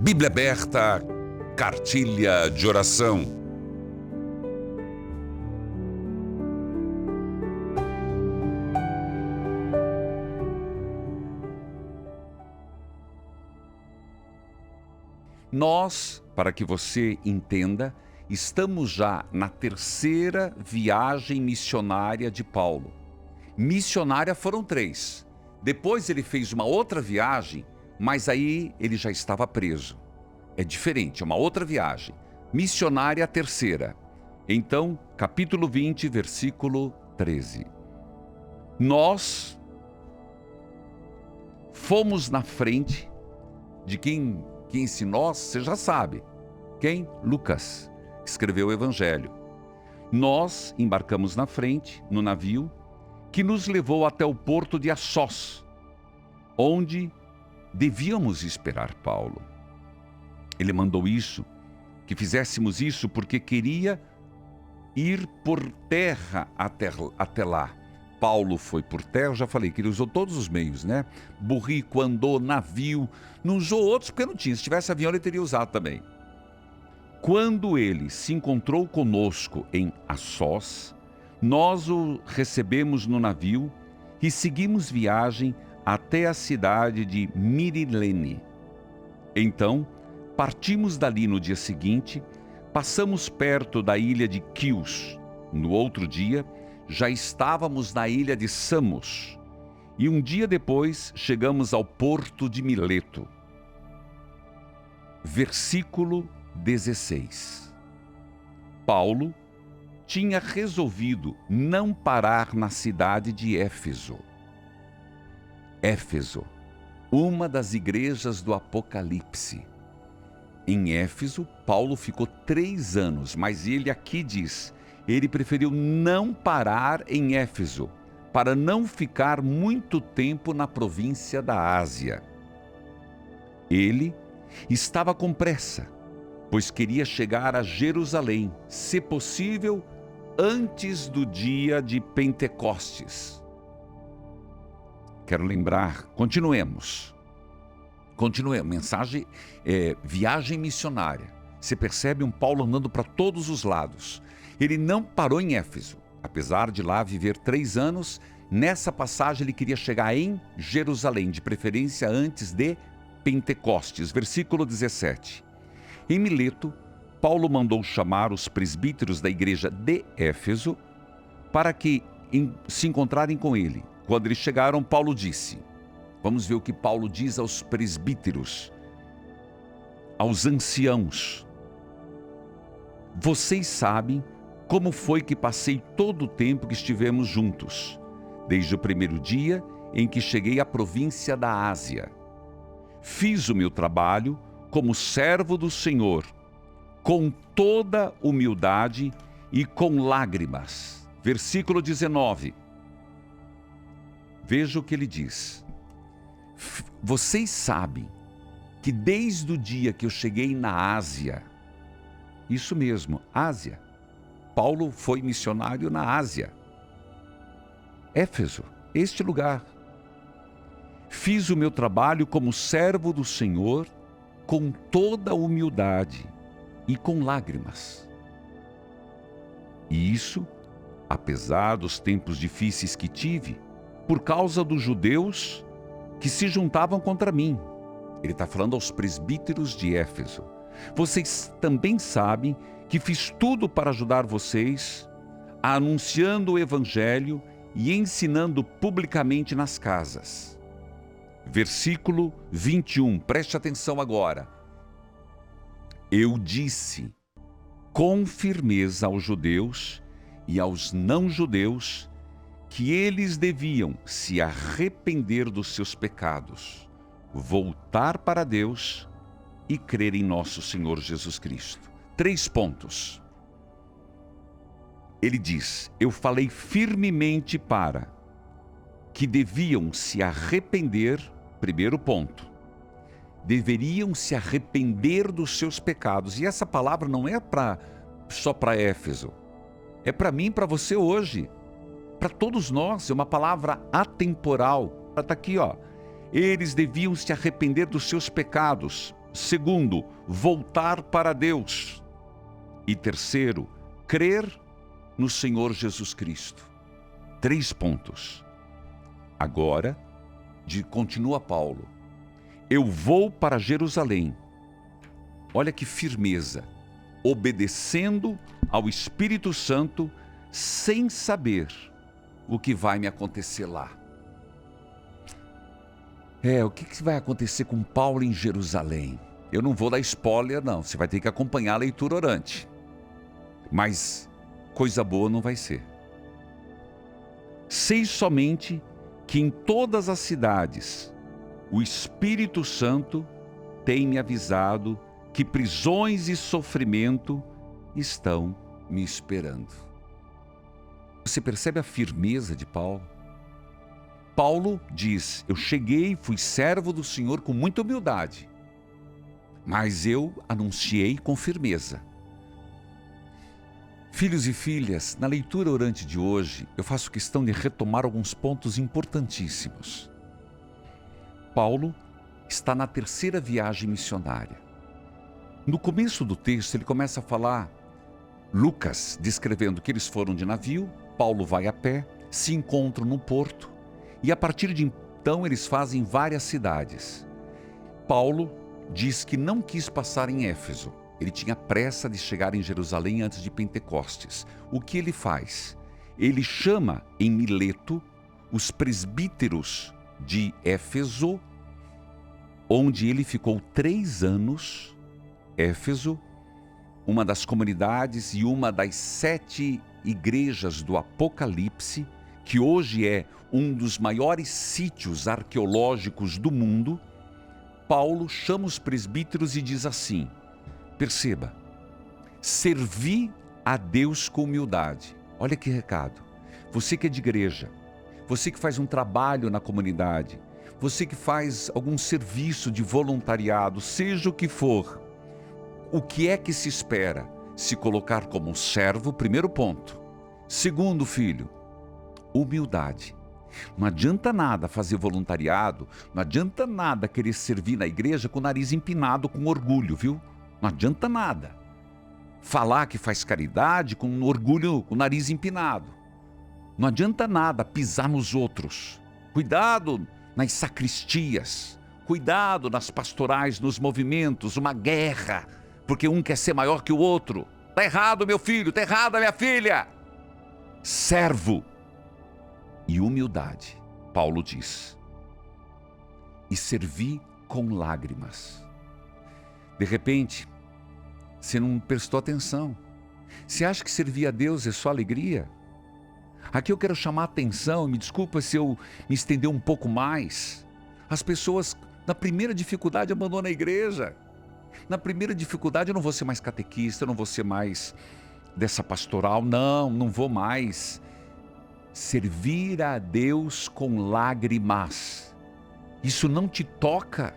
Bíblia aberta, cartilha de oração. Nós, para que você entenda, estamos já na terceira viagem missionária de Paulo. Missionária foram 3. Depois ele fez uma outra viagem, mas aí ele já estava preso. É diferente, é uma outra viagem. Missionária a terceira. Então, capítulo 20, versículo 13. Nós fomos na frente de quem esse nós, você já sabe. Quem? Lucas, que escreveu o Evangelho. Nós embarcamos na frente, no navio, que nos levou até o porto de Assós, onde devíamos esperar Paulo. Ele mandou isso, que fizéssemos isso porque queria ir por terra até lá. Paulo foi por terra, eu já falei que ele usou todos os meios, né? Burrico, andou, navio, não usou outros porque não tinha. Se tivesse avião ele teria usado também. Quando ele se encontrou conosco em Assós, nós o recebemos no navio e seguimos viagem até a cidade de Mirilene. Então, partimos dali no dia seguinte, passamos perto da ilha de Quios. No outro dia, já estávamos na ilha de Samos. E um dia depois, chegamos ao porto de Mileto. Versículo 16. Paulo tinha resolvido não parar na cidade de Éfeso. Éfeso, uma das igrejas do Apocalipse. Em Éfeso, Paulo ficou 3 anos, mas ele aqui diz, ele preferiu não parar em Éfeso, para não ficar muito tempo na província da Ásia. Ele estava com pressa, pois queria chegar a Jerusalém, se possível, antes do dia de Pentecostes. Quero lembrar, continuemos, mensagem, viagem missionária. Você percebe um Paulo andando para todos os lados. Ele não parou em Éfeso, apesar de lá viver 3 anos, nessa passagem ele queria chegar em Jerusalém, de preferência antes de Pentecostes. Versículo 17. Em Mileto, Paulo mandou chamar os presbíteros da igreja de Éfeso para que se encontrarem com ele. Quando eles chegaram, Paulo disse, vamos ver o que Paulo diz aos presbíteros, aos anciãos. Vocês sabem como foi que passei todo o tempo que estivemos juntos, desde o primeiro dia em que cheguei à província da Ásia. Fiz o meu trabalho como servo do Senhor, com toda humildade e com lágrimas. Versículo 19. Veja o que ele diz. Vocês sabem que desde o dia que eu cheguei na Ásia, isso mesmo, Ásia, Paulo foi missionário na Ásia. Éfeso, este lugar. Fiz o meu trabalho como servo do Senhor com toda humildade e com lágrimas. E isso, apesar dos tempos difíceis que tive, por causa dos judeus que se juntavam contra mim. Ele está falando aos presbíteros de Éfeso. Vocês também sabem que fiz tudo para ajudar vocês, anunciando o Evangelho e ensinando publicamente nas casas. Versículo 21, preste atenção agora. Eu disse com firmeza aos judeus e aos não-judeus que eles deviam se arrepender dos seus pecados, voltar para Deus e crer em nosso Senhor Jesus Cristo. 3 pontos. Ele diz, eu falei firmemente para que deviam se arrepender, primeiro ponto, deveriam se arrepender dos seus pecados. E essa palavra não é só para Éfeso, é para mim e para você hoje. Para todos nós, é uma palavra atemporal. Está aqui, ó. Eles deviam se arrepender dos seus pecados. Segundo, voltar para Deus. E terceiro, crer no Senhor Jesus Cristo. 3 pontos. Agora, continua Paulo, eu vou para Jerusalém. Olha que firmeza, obedecendo ao Espírito Santo, sem saber o que vai me acontecer lá. O que vai acontecer com Paulo em Jerusalém? Eu não vou dar spoiler, não. Você vai ter que acompanhar a leitura orante. Mas coisa boa não vai ser. Sei somente que em todas as cidades o Espírito Santo tem me avisado que prisões e sofrimento estão me esperando. Você percebe a firmeza de Paulo? Paulo diz, eu cheguei, fui servo do Senhor com muita humildade, mas eu anunciei com firmeza. Filhos e filhas, na leitura orante de hoje, eu faço questão de retomar alguns pontos importantíssimos. Paulo está na 3ª viagem missionária. No começo do texto, ele começa a falar, Lucas, descrevendo que eles foram de navio, Paulo vai a pé, se encontram no porto, e a partir de então eles fazem várias cidades. Paulo diz que não quis passar em Éfeso. Ele tinha pressa de chegar em Jerusalém antes de Pentecostes. O que ele faz? Ele chama em Mileto os presbíteros de Éfeso, onde ele ficou 3 anos. Éfeso, uma das comunidades e uma das 7 igrejas do Apocalipse, que hoje é um dos maiores sítios arqueológicos do mundo. Paulo chama os presbíteros e diz assim, perceba, servi a Deus com humildade. Olha que recado. Você que é de igreja, você que faz um trabalho na comunidade, você que faz algum serviço de voluntariado, seja o que for, o que é que se espera? Se colocar como um servo, primeiro ponto. Segundo, filho, humildade. Não adianta nada fazer voluntariado, não adianta nada querer servir na igreja com o nariz empinado, com orgulho, viu? Não adianta nada. Falar que faz caridade com orgulho, com o nariz empinado. Não adianta nada pisar nos outros. Cuidado nas sacristias, cuidado nas pastorais, nos movimentos, uma guerra, porque um quer ser maior que o outro. Tá errado, meu filho, tá errado, minha filha. Servo e humildade, Paulo diz. E servi com lágrimas. De repente, você não prestou atenção. Você acha que servir a Deus é só alegria? Aqui eu quero chamar a atenção, me desculpa se eu me estender um pouco mais. As pessoas, na primeira dificuldade, abandonam a igreja. Na primeira dificuldade, eu não vou ser mais catequista, eu não vou ser mais dessa pastoral, não vou mais. Servir a Deus com lágrimas. Isso não te toca?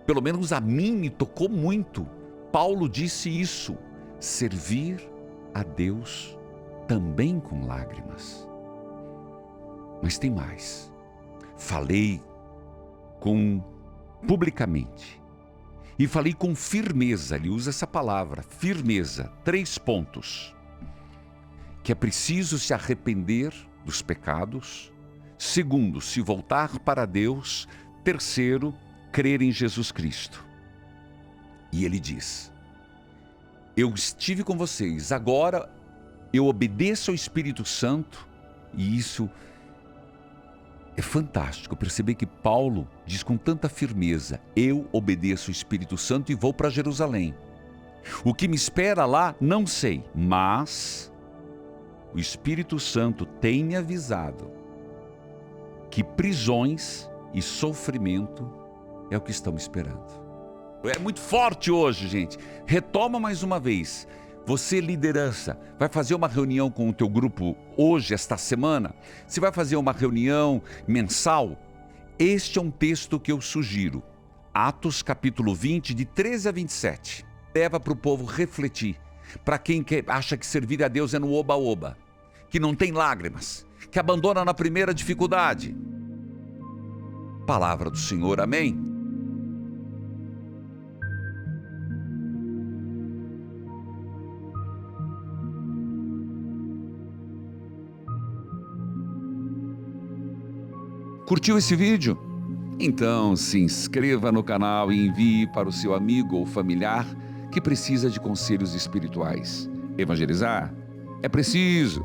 Pelo menos a mim me tocou muito. Paulo disse isso. Servir a Deus também com lágrimas. Mas tem mais. Falei publicamente. E falei com firmeza. Ele usa essa palavra, firmeza. 3 pontos. Que é preciso se arrepender dos pecados. Segundo, se voltar para Deus. Terceiro, crer em Jesus Cristo. E ele diz, eu estive com vocês, agora eu obedeço ao Espírito Santo. E isso é fantástico, perceber que Paulo diz com tanta firmeza, eu obedeço ao Espírito Santo e vou para Jerusalém. O que me espera lá, não sei, mas o Espírito Santo tem me avisado que prisões e sofrimento é o que estão me esperando. É muito forte hoje, gente. Retoma mais uma vez. Você, liderança, vai fazer uma reunião com o teu grupo hoje, esta semana? Você vai fazer uma reunião mensal? Este é um texto que eu sugiro. Atos capítulo 20, de 13 a 27. Leva para o povo refletir. Para quem acha que servir a Deus é no oba-oba, que não tem lágrimas, que abandona na primeira dificuldade. Palavra do Senhor, amém? Curtiu esse vídeo? Então se inscreva no canal e envie para o seu amigo ou familiar que precisa de conselhos espirituais. Evangelizar é preciso.